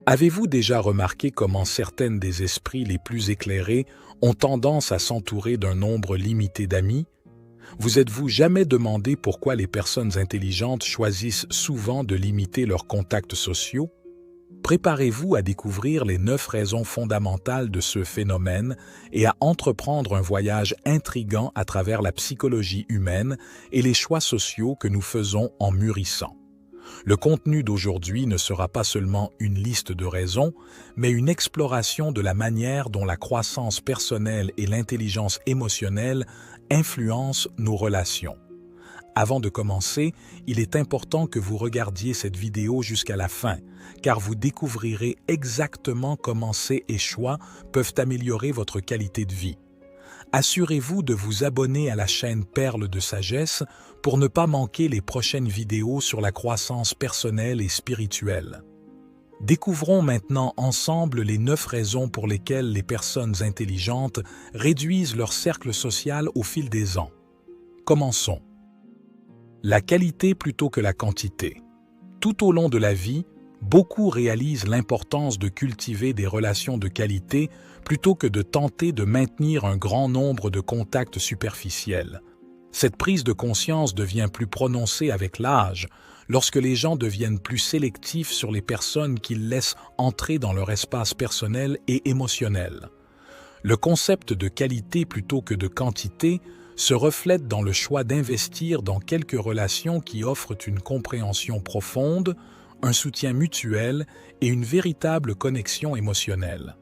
Avez-vous déjà remarqué comment certaines des esprits les plus éclairés ont tendance à s'entourer d'un nombre limité d'amis? Vous êtes-vous jamais demandé pourquoi les personnes intelligentes choisissent souvent de limiter leurs contacts sociaux? Préparez-vous à découvrir les 9 raisons fondamentales de ce phénomène et à entreprendre un voyage intrigant à travers la psychologie humaine et les choix sociaux que nous faisons en mûrissant. Le contenu d'aujourd'hui ne sera pas seulement une liste de raisons, mais une exploration de la manière dont la croissance personnelle et l'intelligence émotionnelle influencent nos relations. Avant de commencer, il est important que vous regardiez cette vidéo jusqu'à la fin, car vous découvrirez exactement comment ces choix peuvent améliorer votre qualité de vie. Assurez-vous de vous abonner à la chaîne Perles de Sagesse pour ne pas manquer les prochaines vidéos sur la croissance personnelle et spirituelle. Découvrons maintenant ensemble les 9 raisons pour lesquelles les personnes intelligentes réduisent leur cercle social au fil des ans. Commençons. La qualité plutôt que la quantité. Tout au long de la vie, beaucoup réalisent l'importance de cultiver des relations de qualité plutôt que de tenter de maintenir un grand nombre de contacts superficiels. Cette prise de conscience devient plus prononcée avec l'âge, lorsque les gens deviennent plus sélectifs sur les personnes qu'ils laissent entrer dans leur espace personnel et émotionnel. Le concept de qualité plutôt que de quantité se reflète dans le choix d'investir dans quelques relations qui offrent une compréhension profonde, un soutien mutuel et une véritable connexion émotionnelle.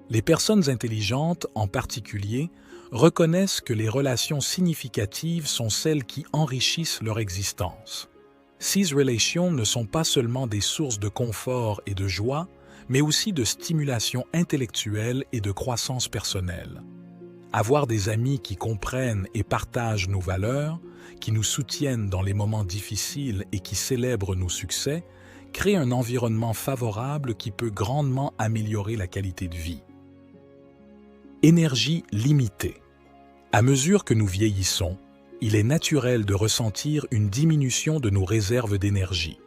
Les personnes intelligentes, en particulier, reconnaissent que les relations significatives sont celles qui enrichissent leur existence. Ces relations ne sont pas seulement des sources de confort et de joie, mais aussi de stimulation intellectuelle et de croissance personnelle. Avoir des amis qui comprennent et partagent nos valeurs, qui nous soutiennent dans les moments difficiles et qui célèbrent nos succès, crée un environnement favorable qui peut grandement améliorer la qualité de vie. Énergie limitée. À mesure que nous vieillissons, il est naturel de ressentir une diminution de nos réserves d'énergie.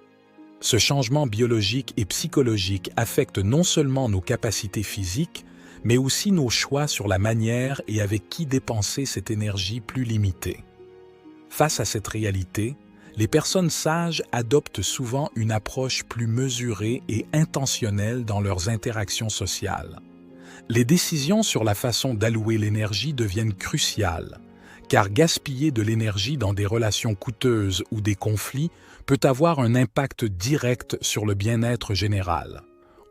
Ce changement biologique et psychologique affecte non seulement nos capacités physiques, mais aussi nos choix sur la manière et avec qui dépenser cette énergie plus limitée. Face à cette réalité, les personnes sages adoptent souvent une approche plus mesurée et intentionnelle dans leurs interactions sociales. Les décisions sur la façon d'allouer l'énergie deviennent cruciales, car gaspiller de l'énergie dans des relations coûteuses ou des conflits peut avoir un impact direct sur le bien-être général.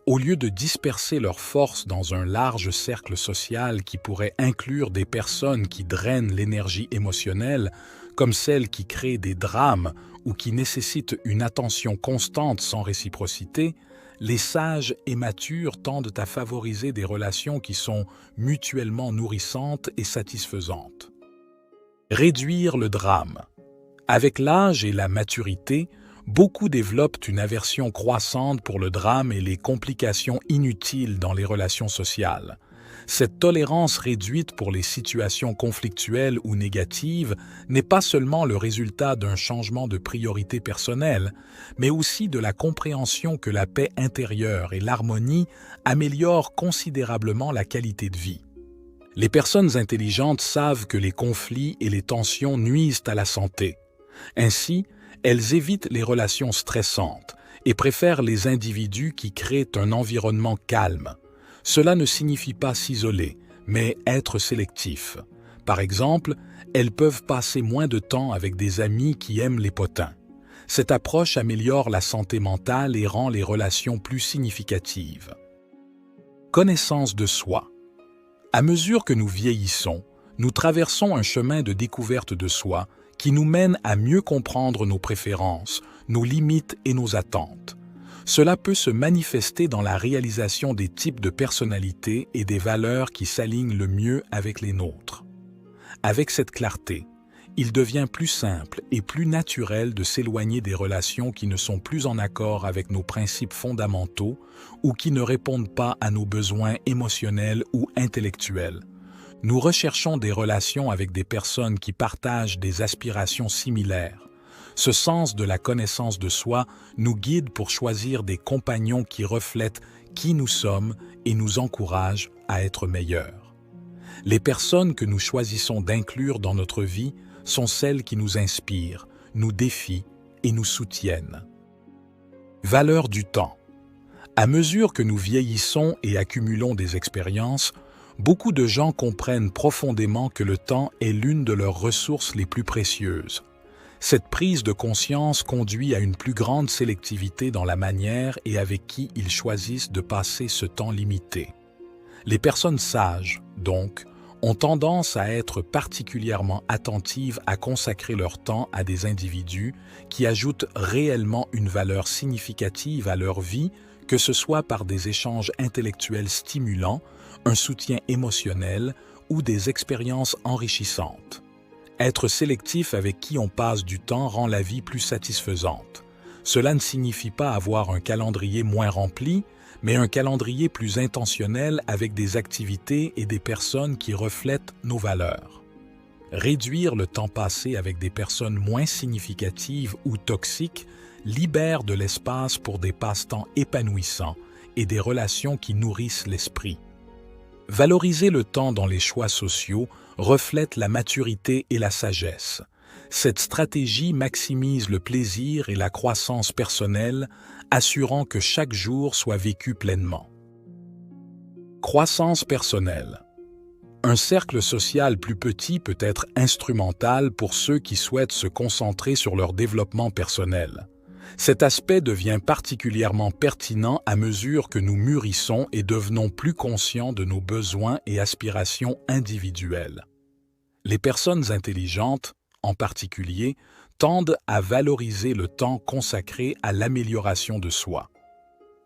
Au lieu de disperser leurs forces dans un large cercle social qui pourrait inclure des personnes qui drainent l'énergie émotionnelle, comme celles qui créent des drames ou qui nécessitent une attention constante sans réciprocité, les sages et matures tendent à favoriser des relations qui sont mutuellement nourrissantes et satisfaisantes. Réduire le drame. Avec l'âge et la maturité, beaucoup développent une aversion croissante pour le drame et les complications inutiles dans les relations sociales. Cette tolérance réduite pour les situations conflictuelles ou négatives n'est pas seulement le résultat d'un changement de priorité personnelle, mais aussi de la compréhension que la paix intérieure et l'harmonie améliorent considérablement la qualité de vie. Les personnes intelligentes savent que les conflits et les tensions nuisent à la santé. Ainsi, elles évitent les relations stressantes et préfèrent les individus qui créent un environnement calme. Cela ne signifie pas s'isoler, mais être sélectif. Par exemple, elles peuvent passer moins de temps avec des amis qui aiment les potins. Cette approche améliore la santé mentale et rend les relations plus significatives. Connaissance de soi. À mesure que nous vieillissons, nous traversons un chemin de découverte de soi qui nous mène à mieux comprendre nos préférences, nos limites et nos attentes. Cela peut se manifester dans la réalisation des types de personnalités et des valeurs qui s'alignent le mieux avec les nôtres. Avec cette clarté, il devient plus simple et plus naturel de s'éloigner des relations qui ne sont plus en accord avec nos principes fondamentaux ou qui ne répondent pas à nos besoins émotionnels ou intellectuels. Nous recherchons des relations avec des personnes qui partagent des aspirations similaires. Ce sens de la connaissance de soi nous guide pour choisir des compagnons qui reflètent qui nous sommes et nous encouragent à être meilleurs. Les personnes que nous choisissons d'inclure dans notre vie sont celles qui nous inspirent, nous défient et nous soutiennent. Valeur du temps. À mesure que nous vieillissons et accumulons des expériences, beaucoup de gens comprennent profondément que le temps est l'une de leurs ressources les plus précieuses. Cette prise de conscience conduit à une plus grande sélectivité dans la manière et avec qui ils choisissent de passer ce temps limité. Les personnes sages, donc, ont tendance à être particulièrement attentives à consacrer leur temps à des individus qui ajoutent réellement une valeur significative à leur vie, que ce soit par des échanges intellectuels stimulants, un soutien émotionnel ou des expériences enrichissantes. Être sélectif avec qui on passe du temps rend la vie plus satisfaisante. Cela ne signifie pas avoir un calendrier moins rempli, mais un calendrier plus intentionnel avec des activités et des personnes qui reflètent nos valeurs. Réduire le temps passé avec des personnes moins significatives ou toxiques libère de l'espace pour des passe-temps épanouissants et des relations qui nourrissent l'esprit. Valoriser le temps dans les choix sociaux reflète la maturité et la sagesse. Cette stratégie maximise le plaisir et la croissance personnelle, assurant que chaque jour soit vécu pleinement. Croissance personnelle. Un cercle social plus petit peut être instrumental pour ceux qui souhaitent se concentrer sur leur développement personnel. Cet aspect devient particulièrement pertinent à mesure que nous mûrissons et devenons plus conscients de nos besoins et aspirations individuelles. Les personnes intelligentes, en particulier, tendent à valoriser le temps consacré à l'amélioration de soi.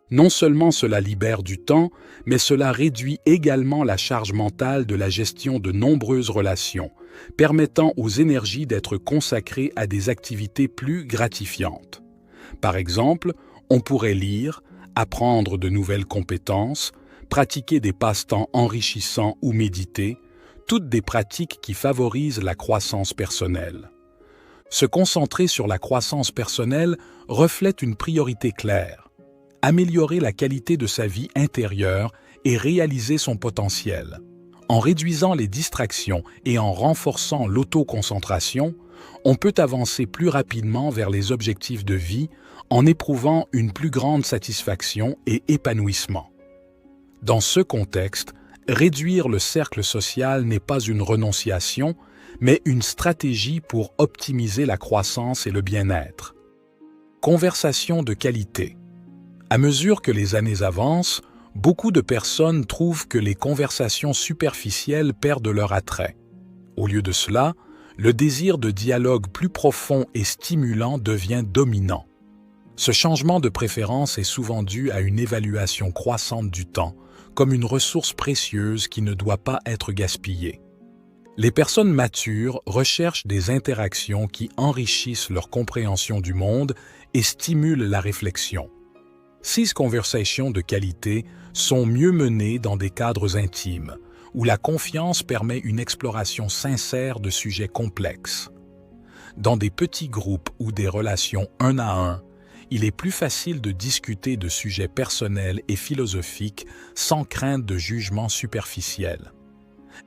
Non seulement cela libère du temps, mais cela réduit également la charge mentale de la gestion de nombreuses relations, permettant aux énergies d'être consacrées à des activités plus gratifiantes. Par exemple, on pourrait lire, apprendre de nouvelles compétences, pratiquer des passe-temps enrichissants ou méditer, toutes des pratiques qui favorisent la croissance personnelle. Se concentrer sur la croissance personnelle reflète une priorité claire: améliorer la qualité de sa vie intérieure et réaliser son potentiel. En réduisant les distractions et en renforçant l'autoconcentration, on peut avancer plus rapidement vers les objectifs de vie en éprouvant une plus grande satisfaction et épanouissement. Dans ce contexte, réduire le cercle social n'est pas une renonciation, mais une stratégie pour optimiser la croissance et le bien-être. Conversation de qualité. À mesure que les années avancent, beaucoup de personnes trouvent que les conversations superficielles perdent leur attrait. Au lieu de cela, le désir de dialogue plus profond et stimulant devient dominant. Ce changement de préférence est souvent dû à une évaluation croissante du temps, comme une ressource précieuse qui ne doit pas être gaspillée. Les personnes matures recherchent des interactions qui enrichissent leur compréhension du monde et stimulent la réflexion. Ces conversations de qualité sont mieux menées dans des cadres intimes, où la confiance permet une exploration sincère de sujets complexes. Dans des petits groupes ou des relations un à un, il est plus facile de discuter de sujets personnels et philosophiques sans crainte de jugements superficiels.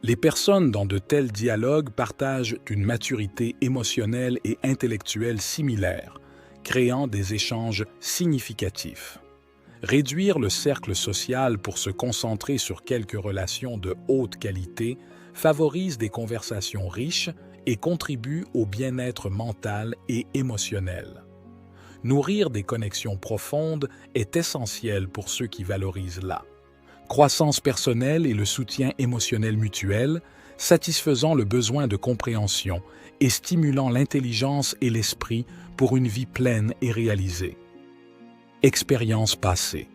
Les personnes dans de tels dialogues partagent une maturité émotionnelle et intellectuelle similaire, créant des échanges significatifs. Réduire le cercle social pour se concentrer sur quelques relations de haute qualité favorise des conversations riches et contribue au bien-être mental et émotionnel. Nourrir des connexions profondes est essentiel pour ceux qui valorisent la croissance personnelle et le soutien émotionnel mutuel, satisfaisant le besoin de compréhension et stimulant l'intelligence et l'esprit pour une vie pleine et réalisée. Expériences passées.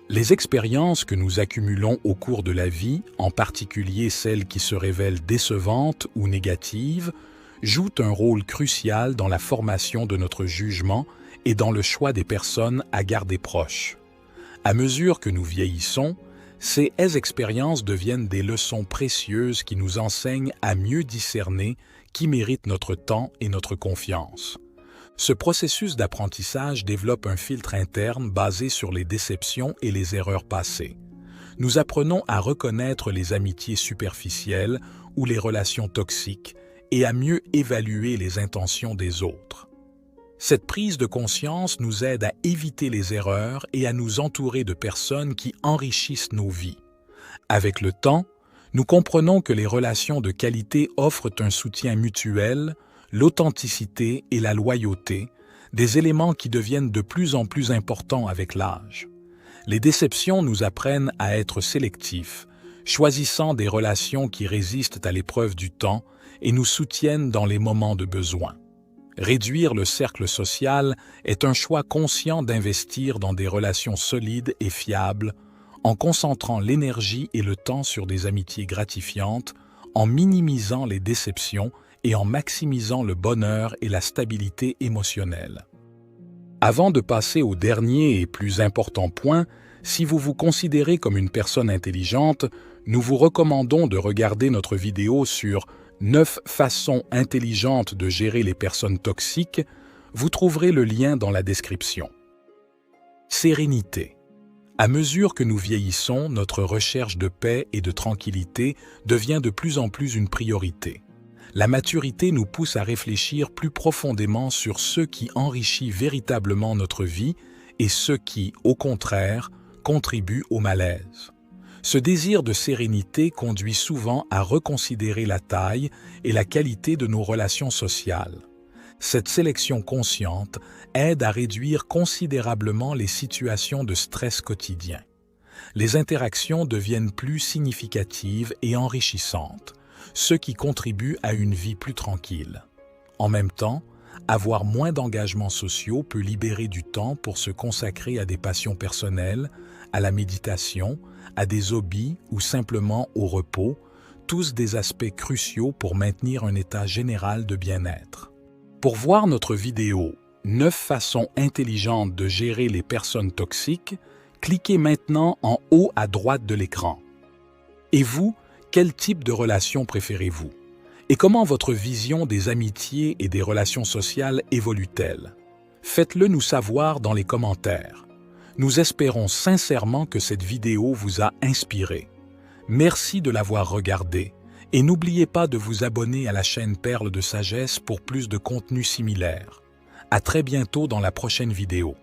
Les expériences que nous accumulons au cours de la vie, en particulier celles qui se révèlent décevantes ou négatives, jouent un rôle crucial dans la formation de notre jugement et dans le choix des personnes à garder proches. À mesure que nous vieillissons, ces expériences deviennent des leçons précieuses qui nous enseignent à mieux discerner qui mérite notre temps et notre confiance. Ce processus d'apprentissage développe un filtre interne basé sur les déceptions et les erreurs passées. Nous apprenons à reconnaître les amitiés superficielles ou les relations toxiques et à mieux évaluer les intentions des autres. Cette prise de conscience nous aide à éviter les erreurs et à nous entourer de personnes qui enrichissent nos vies. Avec le temps, nous comprenons que les relations de qualité offrent un soutien mutuel, l'authenticité et la loyauté, des éléments qui deviennent de plus en plus importants avec l'âge. Les déceptions nous apprennent à être sélectifs, choisissant des relations qui résistent à l'épreuve du temps et nous soutiennent dans les moments de besoin. Réduire le cercle social est un choix conscient d'investir dans des relations solides et fiables, en concentrant l'énergie et le temps sur des amitiés gratifiantes, en minimisant les déceptions et en maximisant le bonheur et la stabilité émotionnelle. Avant de passer au dernier et plus important point, si vous vous considérez comme une personne intelligente, nous vous recommandons de regarder notre vidéo sur 9 façons intelligentes de gérer les personnes toxiques. Vous trouverez le lien dans la description. Sérénité. À mesure que nous vieillissons, notre recherche de paix et de tranquillité devient de plus en plus une priorité. La maturité nous pousse à réfléchir plus profondément sur ce qui enrichit véritablement notre vie et ce qui, au contraire, contribue au malaise. Ce désir de sérénité conduit souvent à reconsidérer la taille et la qualité de nos relations sociales. Cette sélection consciente aide à réduire considérablement les situations de stress quotidien. Les interactions deviennent plus significatives et enrichissantes, ce qui contribue à une vie plus tranquille. En même temps, avoir moins d'engagements sociaux peut libérer du temps pour se consacrer à des passions personnelles, à la méditation, à des hobbies ou simplement au repos, tous des aspects cruciaux pour maintenir un état général de bien-être. Pour voir notre vidéo « 9 façons intelligentes de gérer les personnes toxiques », cliquez maintenant en haut à droite de l'écran. Et vous, quel type de relation préférez-vous? Et comment votre vision des amitiés et des relations sociales évolue-t-elle? Faites-le nous savoir dans les commentaires. Nous espérons sincèrement que cette vidéo vous a inspiré. Merci de l'avoir regardée et n'oubliez pas de vous abonner à la chaîne Perles de Sagesse pour plus de contenu similaire. À très bientôt dans la prochaine vidéo.